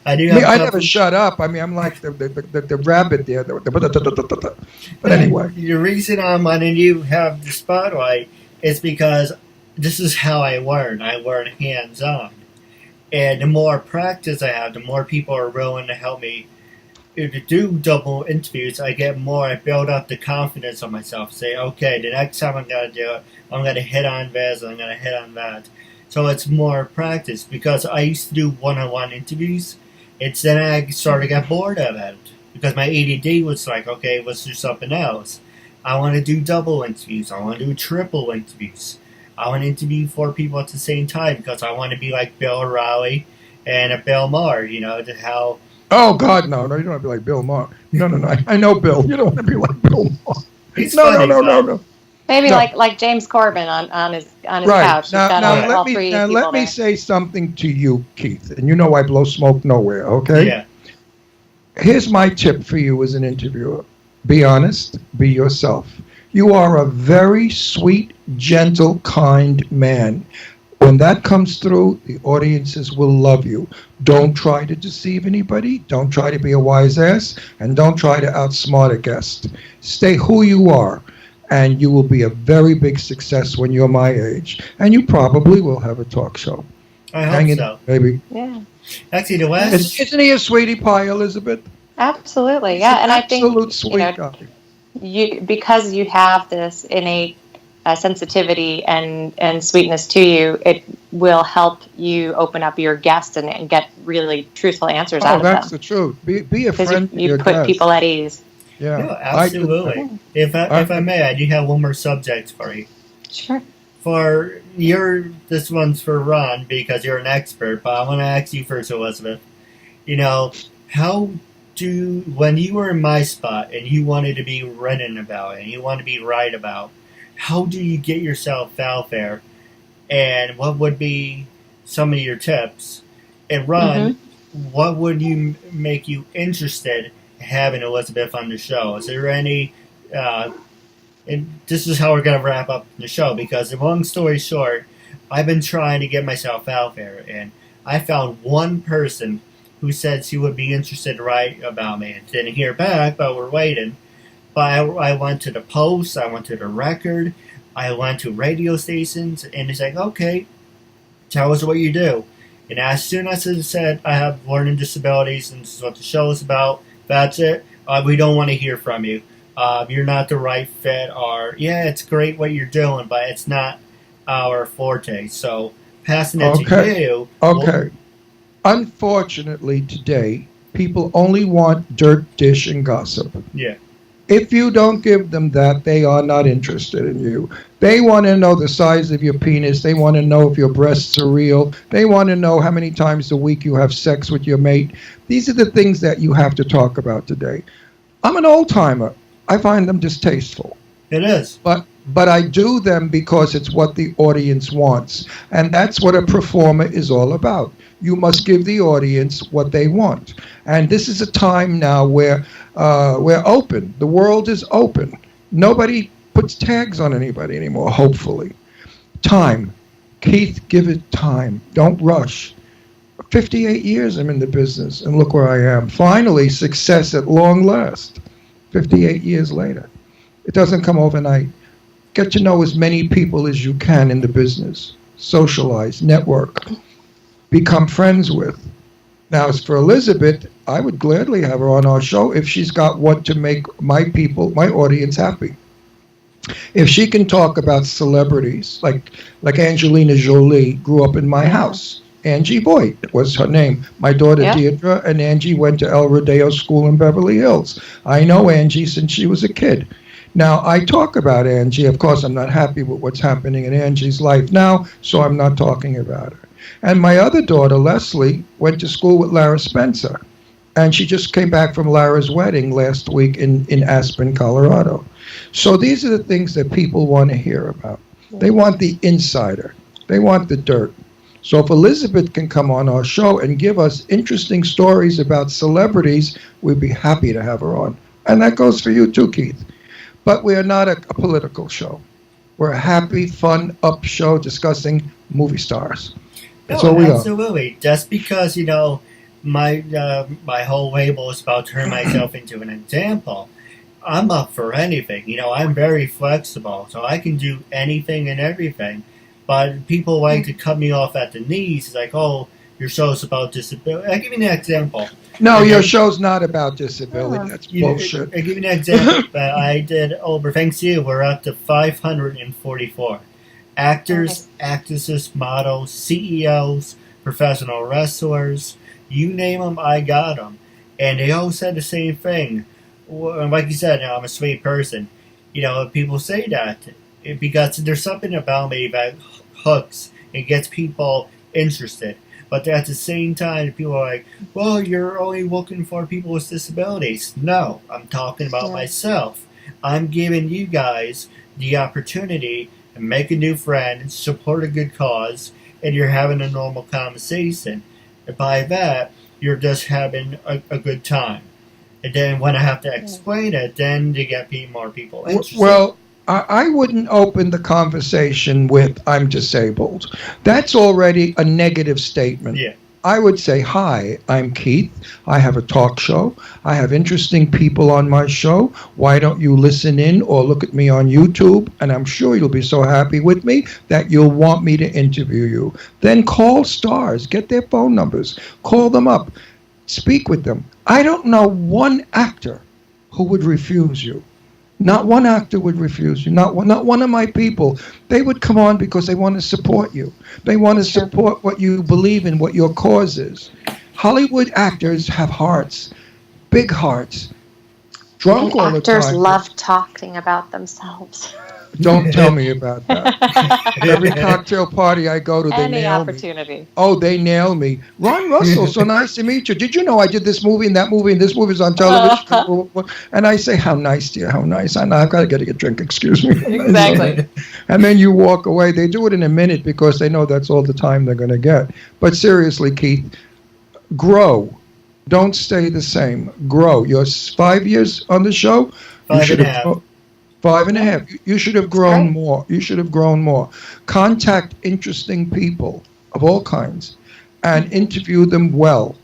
Speaker 1: I
Speaker 2: never shut up. I mean, I'm like the rabbit there. But anyway.
Speaker 1: The reason I'm letting you have the spotlight is because this is how I learn. I learn hands-on. And the more practice I have, the more people are willing to help me to do double interviews. I build up the confidence on myself. Say, okay, the next time I'm going to do it, I'm going to hit on this, I'm going to hit on that. So it's more practice, because I used to do one-on-one interviews. Then I started to get bored of it, because my ADD was like, okay, let's do something else. I want to do double interviews. I want to do triple interviews. I want to interview 4 people at the same time, because I want to be like Bill O'Reilly and a Bill Maher, to how...
Speaker 2: Oh, God, no, you don't want to be like Bill Maher. No. I know Bill. You don't want to be like Bill Maher. No.
Speaker 3: Maybe like James Corbin on his couch.
Speaker 2: Let me say something to you, Keith. And I blow smoke nowhere, okay?
Speaker 1: Yeah.
Speaker 2: Here's my tip for you as an interviewer. Be honest. Be yourself. You are a very sweet, gentle, kind man. When that comes through, the audiences will love you. Don't try to deceive anybody. Don't try to be a wise ass. And don't try to outsmart a guest. Stay who you are. And you will be a very big success when you're my age. And you probably will have a talk show.
Speaker 1: I hope so.
Speaker 2: Baby.
Speaker 3: Yeah.
Speaker 1: Actually, the last...
Speaker 2: Isn't he a sweetie pie, Elizabeth?
Speaker 3: Absolutely, yeah. And I think,
Speaker 2: absolute sweet guy.
Speaker 3: Because you have this innate sensitivity and sweetness to you, it will help you open up your guests and get really truthful answers out of them.
Speaker 2: Oh, that's the truth. Be a friend to your
Speaker 3: you put
Speaker 2: guests.
Speaker 3: people at ease.
Speaker 2: Yeah,
Speaker 1: no, absolutely. If I may, I do have one more subject for you.
Speaker 3: Sure.
Speaker 1: This one's for Ron, because you're an expert, but I want to ask you first, Elizabeth. When you were in my spot and you wanted to be written about and you want to be right about, how do you get yourself out there? And what would be some of your tips? And Ron, what would make you interested in having Elizabeth on the show? Is there any... and this is how we're going to wrap up the show, because long story short, I've been trying to get myself out there, and I found one person who said she would be interested to write about me. Didn't hear back, but we're waiting. But I went to the Post, I went to the Record, I went to radio stations, and it's like, okay, tell us what you do. And as soon as I said I have learning disabilities and this is what the show is about, that's it. We don't want to hear from you. You're not the right fit, or, yeah, it's great what you're doing, but it's not our forte. So passing it to you.
Speaker 2: Okay. Unfortunately, today, people only want dirt, dish, and gossip.
Speaker 1: Yeah.
Speaker 2: If you don't give them that, they are not interested in you. They want to know the size of your penis. They want to know if your breasts are real. They want to know how many times a week you have sex with your mate. These are the things that you have to talk about today. I'm an old-timer. I find them distasteful.
Speaker 1: It is.
Speaker 2: But I do them because it's what the audience wants. And that's what a performer is all about. You must give the audience what they want. And this is a time now where we're open. The world is open. Nobody puts tags on anybody anymore, hopefully. Time. Keith, give it time. Don't rush. 58 years I'm in the business, and look where I am. Finally, success at long last. 58 years later. It doesn't come overnight. Get to know as many people as you can in the business. Socialize, network, become friends with. Now, as for Elizabeth, I would gladly have her on our show if she's got what to make my people, my audience, happy. If she can talk about celebrities, like Angelina Jolie grew up in my house. Angie Voigt was her name. My daughter Deirdre and Angie went to El Rodeo School in Beverly Hills. I know Angie since she was a kid. Now, I talk about Angie. Of course, I'm not happy with what's happening in Angie's life now, so I'm not talking about her. And my other daughter, Leslie, went to school with Lara Spencer. And she just came back from Lara's wedding last week in Aspen, Colorado. So these are the things that people want to hear about. They want the insider. They want the dirt. So if Elizabeth can come on our show and give us interesting stories about celebrities, we'd be happy to have her on. And that goes for you too, Keith. But we are not a political show. We're a happy, fun, up show discussing movie stars. That's all we are.
Speaker 1: Absolutely. Just because, my whole label is about to turn myself into an example, I'm up for anything. I'm very flexible, so I can do anything and everything. But people like to cut me off at the knees. It's like, oh, your show's about disability. I'll give you an example.
Speaker 2: No, your show's not about disability. That's bullshit.
Speaker 1: I'll give you an example. I did over Thanksgiving. We're up to 544. Actors, actresses, models, CEOs, professional wrestlers, you name them, I got them. And they all said the same thing. Like you said, I'm a sweet person. People say that because there's something about me that hooks and gets people interested. But at the same time, people are like, well, you're only looking for people with disabilities. No, I'm talking about myself. I'm giving you guys the opportunity to make a new friend, support a good cause, and you're having a normal conversation. And by that, you're just having a good time. And then when I have to explain it, then you get more people interested.
Speaker 2: Well, I wouldn't open the conversation with, I'm disabled. That's already a negative statement.
Speaker 1: Yeah.
Speaker 2: I would say, hi, I'm Keith. I have a talk show. I have interesting people on my show. Why don't you listen in or look at me on YouTube? And I'm sure you'll be so happy with me that you'll want me to interview you. Then call stars. Get their phone numbers. Call them up. Speak with them. I don't know one actor who would refuse you. Not one actor would refuse you. Not one of my people. They would come on because they want to support you. They want to support what you believe in, what your cause is. Hollywood actors have hearts, big hearts. Drunk all the time.
Speaker 3: Actors love talking about themselves.
Speaker 2: Don't tell me about that. Every cocktail party I go to, they nail
Speaker 3: opportunity.
Speaker 2: me. Oh, they nail me. Ron Russell, so nice to meet you. Did you know I did this movie and that movie and this movie's on television? And I say, how nice, dear, how nice. I know I've got to get a drink, excuse me.
Speaker 3: Exactly.
Speaker 2: And then you walk away. They do it in a minute because they know that's all the time they're going to get. But seriously, Keith, grow. Don't stay the same. Grow. You're 5 years on the show.
Speaker 1: 5.5.
Speaker 2: 5.5. You should have grown more. You should have grown more. Contact interesting people of all kinds and interview them well.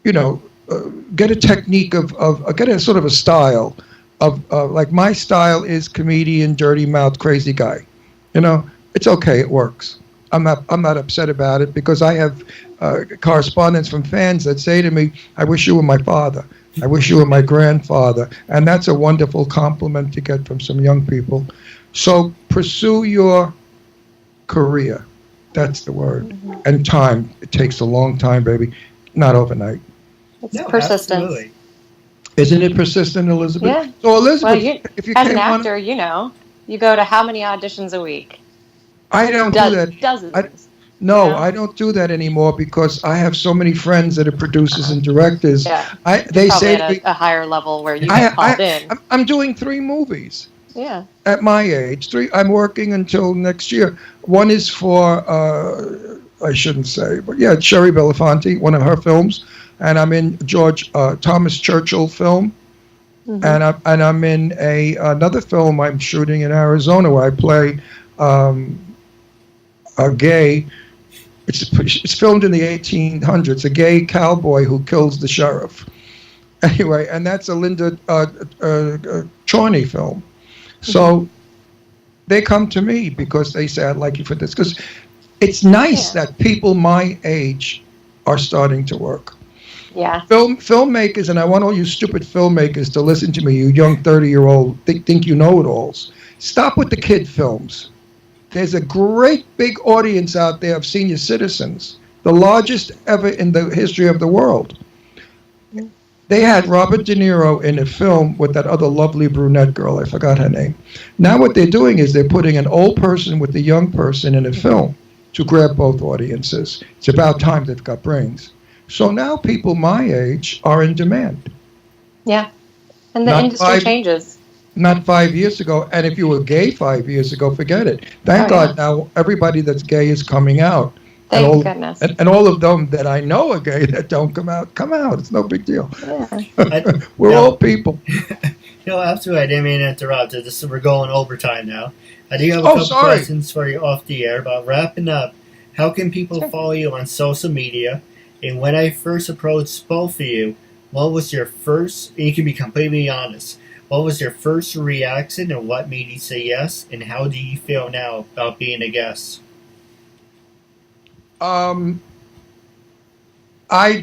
Speaker 2: Get a technique get a sort of a style of like my style is comedian, dirty mouth, crazy guy. It's okay. It works. I'm not upset about it because I have correspondence from fans that say to me, I wish you were my father. I wish you were my grandfather. And that's a wonderful compliment to get from some young people. So pursue your career. That's the word. Mm-hmm. And time. It takes a long time, baby. Not overnight.
Speaker 3: It's persistence.
Speaker 1: Absolutely.
Speaker 2: Isn't it persistent, Elizabeth?
Speaker 3: Yeah.
Speaker 2: So, Elizabeth, if you
Speaker 3: as an actor, you go to how many auditions a week?
Speaker 2: I don't do that.
Speaker 3: Dozens.
Speaker 2: I don't do that anymore because I have so many friends that are producers and directors.
Speaker 3: Yeah.
Speaker 2: They say
Speaker 3: at a higher level where you get called in.
Speaker 2: I'm doing 3 movies.
Speaker 3: Yeah.
Speaker 2: At my age, 3. I'm working until next year. One is for I shouldn't say, but yeah, Sherry Belafonte, one of her films, and I'm in George Thomas Churchill film, and I'm in another film I'm shooting in Arizona where I play a gay. It's filmed in the 1800s. A gay cowboy who kills the sheriff. Anyway, and that's a Linda Chorney film. So they come to me because they say, I'd like you for this. Because it's nice that people my age are starting to work.
Speaker 3: Yeah.
Speaker 2: Filmmakers, and I want all you stupid filmmakers to listen to me, you young 30-year-old think you know it alls. Stop with the kid films. There's a great big audience out there of senior citizens, the largest ever in the history of the world. They had Robert De Niro in a film with that other lovely brunette girl. I forgot her name. Now what they're doing is they're putting an old person with a young person in a film to grab both audiences. It's about time they've got brains. So now people my age are in demand.
Speaker 3: Yeah. And the industry changes.
Speaker 2: Not 5 years ago. And if you were gay 5 years ago, forget it. Thank God now everybody that's gay is coming out.
Speaker 3: Thank goodness.
Speaker 2: And all of them that I know are gay that don't come out. It's no big deal.
Speaker 3: Yeah.
Speaker 2: We're all people.
Speaker 1: Absolutely. I didn't mean to interrupt. We're going overtime now. I do have a couple questions for you off the air about wrapping up. How can people follow you on social media? And when I first approached both of you, what was your first, and you can be completely honest, what was your first reaction and what made you say yes? And how do you feel now about being a guest?
Speaker 2: I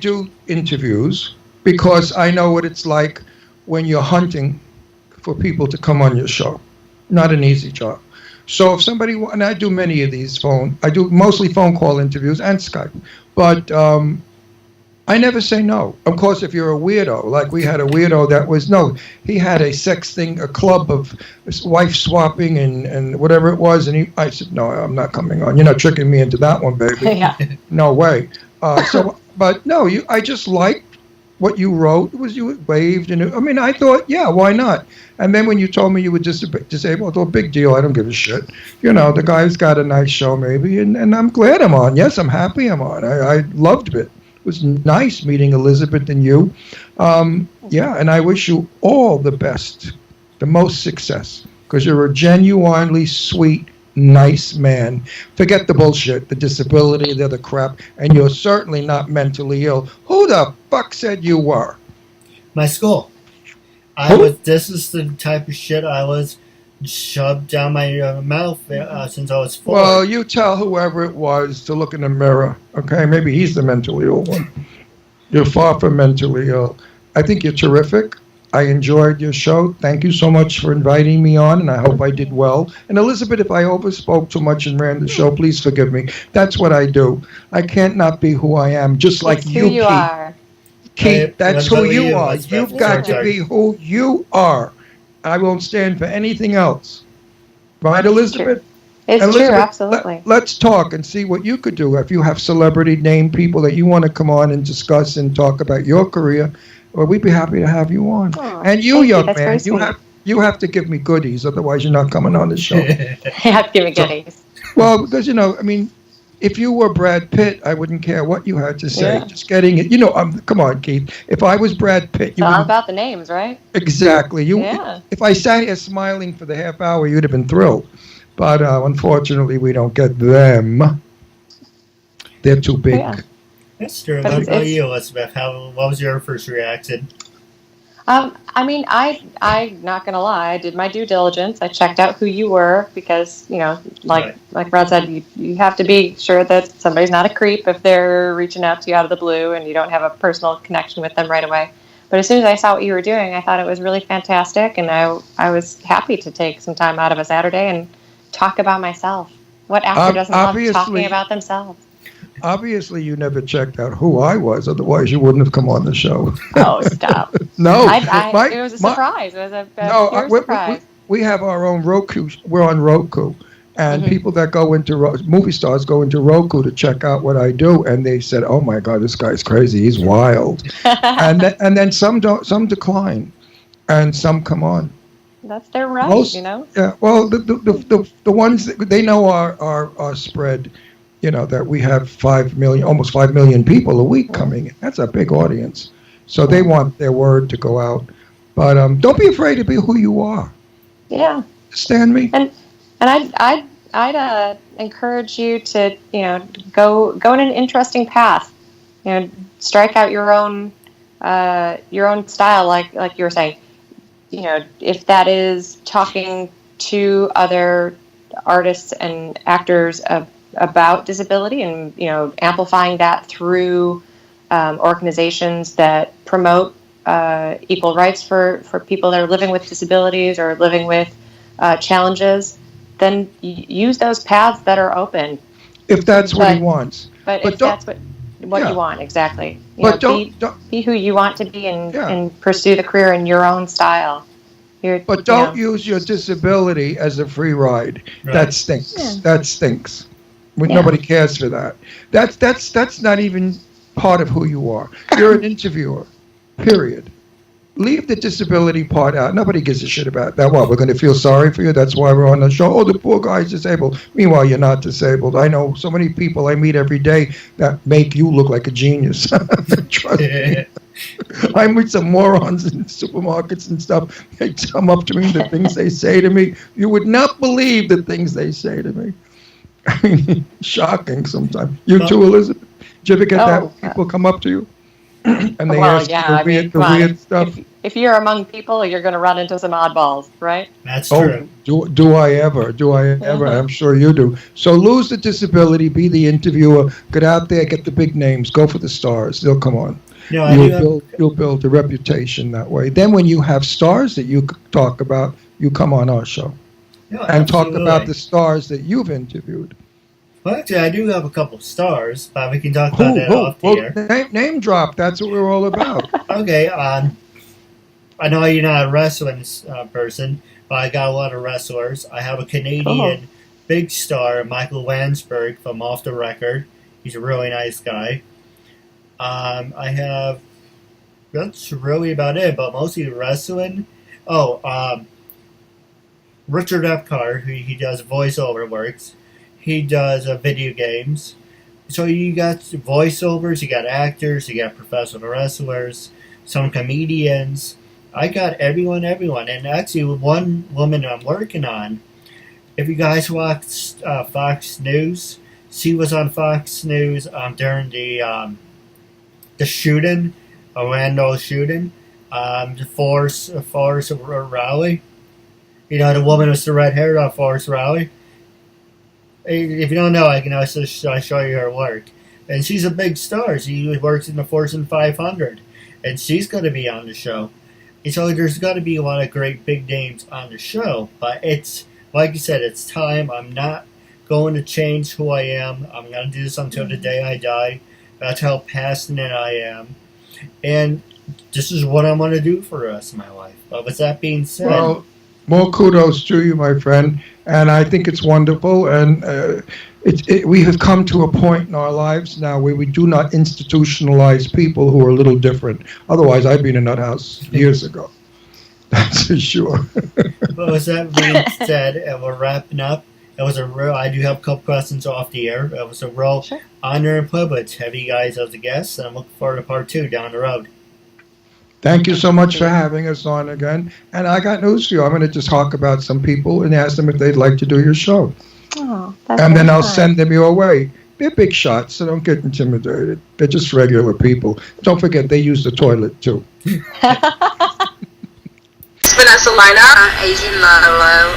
Speaker 2: do interviews because I know what it's like when you're hunting for people to come on your show. Not an easy job. So if somebody, and I do many of these I do mostly phone call interviews and Skype, but I never say no. Of course, if you're a weirdo, like we had a weirdo that was, he had a sex thing, a club of wife swapping and whatever it was. And I said, no, I'm not coming on. You're not tricking me into that one, baby.
Speaker 3: Yeah.
Speaker 2: No way. I just liked what you wrote. You waved. And I thought, yeah, why not? And then when you told me you were disabled, well, big deal. I don't give a shit. The guy's got a nice show maybe. And I'm glad I'm on. Yes, I'm happy I'm on. I loved it. It was nice meeting Elizabeth and you. And I wish you all the best, the most success, because you're a genuinely sweet, nice man. Forget the bullshit, the disability, the other crap, and you're certainly not mentally ill. Who the fuck said you were?
Speaker 1: My school. This is the type of shit I was shoved down my mouth since I was 4.
Speaker 2: Well, you tell whoever it was to look in the mirror, okay? Maybe he's the mentally ill one. You're far from mentally ill. I think you're terrific. I enjoyed your show. Thank you so much for inviting me on, and I hope I did well. And Elizabeth, if I overspoke too much and ran the show, please forgive me. That's what I do. I can't not be who I am, just like you,
Speaker 3: Keith. Are.
Speaker 2: Keith, that's who you are. You've got to be who you are. I won't stand for anything else. Right, Elizabeth?
Speaker 3: It's Elizabeth, true, absolutely.
Speaker 2: Let's talk and see what you could do. If you have celebrity name people that you want to come on and discuss and talk about your career, well, we'd be happy to have you on.
Speaker 3: Oh,
Speaker 2: and you, young man, you have to give me goodies, otherwise you're not coming on the show.
Speaker 3: You have to give me goodies.
Speaker 2: Well, because, if you were Brad Pitt, I wouldn't care what you had to say.
Speaker 3: Yeah.
Speaker 2: Just getting it. Come on, Keith. If I was Brad Pitt,
Speaker 3: it's all about the names, right?
Speaker 2: Exactly. If I sat here smiling for the half hour, you'd have been thrilled. But unfortunately, we don't get them. They're too big.
Speaker 3: Yeah.
Speaker 1: That's true. What about you, Elizabeth? What was your first reaction?
Speaker 3: I'm not gonna lie. I did my due diligence. I checked out who you were because, like Rod said, you have to be sure that somebody's not a creep if they're reaching out to you out of the blue and you don't have a personal connection with them right away. But as soon as I saw what you were doing, I thought it was really fantastic, and I was happy to take some time out of a Saturday and talk about myself. What actor doesn't love talking about themselves?
Speaker 2: Obviously, you never checked out who I was. Otherwise, you wouldn't have come on the show.
Speaker 3: Oh, stop.
Speaker 2: No.
Speaker 3: It was a surprise. It was a pure surprise.
Speaker 2: We have our own Roku. We're on Roku. And people that go into movie stars go into Roku to check out what I do, and they said, "Oh my God, this guy's crazy. He's wild." and then some don't, some decline, and some come on.
Speaker 3: That's their right,
Speaker 2: Yeah. Well, the ones that they know are spread. That we have 5 million, almost 5 million people a week coming in. That's a big audience. So they want their word to go out. But don't be afraid to be who you are.
Speaker 3: Yeah.
Speaker 2: Understand me?
Speaker 3: And I'd encourage you to, go in an interesting path. Strike out your own style, like you were saying. If that is talking to other artists and actors about disability, and amplifying that through organizations that promote equal rights for people that are living with disabilities or living with challenges, then use those paths that are open.
Speaker 2: If that's what he wants.
Speaker 3: But if that's what you want, exactly.
Speaker 2: But
Speaker 3: don't be who you want to be and pursue the career in your own style.
Speaker 2: But don't use your disability as a free ride. Right. That stinks. Yeah. That stinks. Nobody cares for that. That's not even part of who you are. You're an interviewer. Period. Leave the disability part out. Nobody gives a shit about that. What, we're going to feel sorry for you? That's why we're on the show. Oh, the poor guy's disabled. Meanwhile, you're not disabled. I know so many people I meet every day that make you look like a genius. Trust me. I meet some morons in supermarkets and stuff. They come up to me, the things they say to me. You would not believe the things they say to me. I mean, shocking sometimes. You too, Elizabeth? Did you ever get that? People come up to you? And they ask you the weird stuff.
Speaker 3: If you're among people, you're going to run into some oddballs, right?
Speaker 1: That's true.
Speaker 2: Do I ever? I'm sure you do. So lose the disability, be the interviewer, get out there, get the big names, go for the stars. They'll come on. You'll build a reputation that way. Then when you have stars that you talk about, you come on our show and talk about the stars that you've interviewed.
Speaker 1: Well, actually, I do have a couple stars, but we can talk about that off the air.
Speaker 2: Name drop. That's what we're all about.
Speaker 1: Okay. I know you're not a wrestling person, but I got a lot of wrestlers. I have a Canadian big star, Michael Landsberg from Off the Record. He's a really nice guy. I have... That's really about it, but mostly wrestling. Richard Epcar, he does voiceover works. He does video games. So you got voiceovers, you got actors, you got professional wrestlers, some comedians. I got everyone. And actually, one woman I'm working on, if you guys watch Fox News, she was on Fox News during the shooting, Orlando shooting, the Forrest Rowley. You know, the woman with the red hair, Forrest Rowley. If you don't know, I can show you her work. And she's a big star. She works in the Fortune 500. And she's going to be on the show. And so there's got to be a lot of great big names on the show. But it's, like you said, it's time. I'm not going to change who I am. I'm going to do this until the day I die. That's how passionate I am. And this is what I'm going to do for the rest of my life. But with that being said...
Speaker 2: Well, more kudos to you, my friend. And I think it's wonderful. And we have come to a point in our lives now where we do not institutionalize people who are a little different. Otherwise, I'd be in a nut house years ago. That's for sure.
Speaker 1: But with that being said, and we're wrapping up. I do have a couple questions off the air. It was a real honor and privilege to have you guys as a guest. And I'm looking forward to part 2 down the road.
Speaker 2: Thank you so much for having us on again. And I got news for you. I'm going to just talk about some people and ask them if they'd like to do your show.
Speaker 3: Oh,
Speaker 2: and then I'll send them your way. They're big shots, so don't get intimidated. They're just regular people. Don't forget, they use the toilet, too.
Speaker 4: Vanessa Lina. Asian Lalo.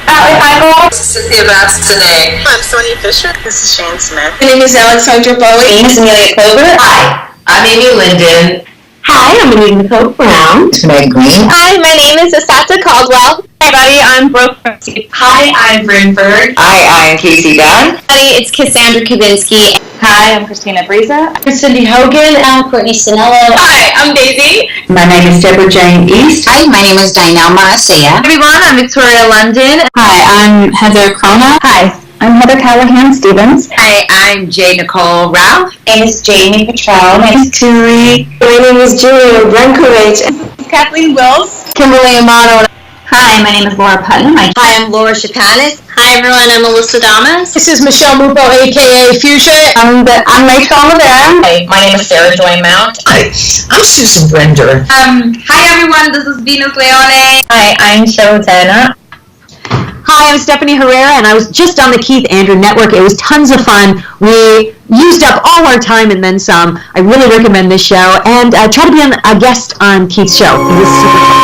Speaker 4: This is Cynthia Bass today. I'm Sonia Fisher. This is Shane Smith.
Speaker 5: My name is Alexandra Bowie. My name is Amelia Clover.
Speaker 6: Hi, I'm Amy Linden.
Speaker 5: Hi, I'm Anita Nicole Brown.
Speaker 6: Meg Green.
Speaker 5: Hi, my name is Asata Caldwell. Hi, everybody, I'm Brooke.
Speaker 6: Hi, I'm Bryn Berg.
Speaker 7: Hi, I'm Casey Dunn.
Speaker 5: Hi, it's Cassandra Kavinsky.
Speaker 8: Hi, I'm Christina Briza.
Speaker 9: I'm Cindy Hogan. I'm Courtney Sinello.
Speaker 10: Hi, I'm Daisy.
Speaker 11: My name is Deborah Jane East.
Speaker 12: Hi, my name is Dinah Marcia.
Speaker 13: Everyone, I'm Victoria London.
Speaker 14: Hi, I'm Heather Crona.
Speaker 15: Hi, I'm Heather Callahan Stevens.
Speaker 16: Hi, I'm J. Nicole Ralph.
Speaker 17: My name is Jamie Petrell.
Speaker 18: My name is Turi.
Speaker 19: My name is Julia Brankovich.
Speaker 20: Kathleen Wills.
Speaker 21: Kimberly Amato.
Speaker 22: Hi, my name is Laura Putnam.
Speaker 23: Hi, I'm Laura Chapanis.
Speaker 24: Hi, everyone. I'm Melissa Damas.
Speaker 25: This is Michelle Mupo, a.k.a. Fuchsia.
Speaker 26: I'm Rachel Rivera.
Speaker 27: Hi, my name is Sarah Joy Mount.
Speaker 28: Hi, I'm Susan Brender.
Speaker 29: Hi, everyone. This is Venus Leone.
Speaker 30: Hi, I'm Shozana.
Speaker 31: Hi, I'm Stephanie Herrera, and I was just on the Keith Andrew Network. It was tons of fun. We used up all our time and then some. I really recommend this show, and try to be a guest on Keith's show. It was super fun.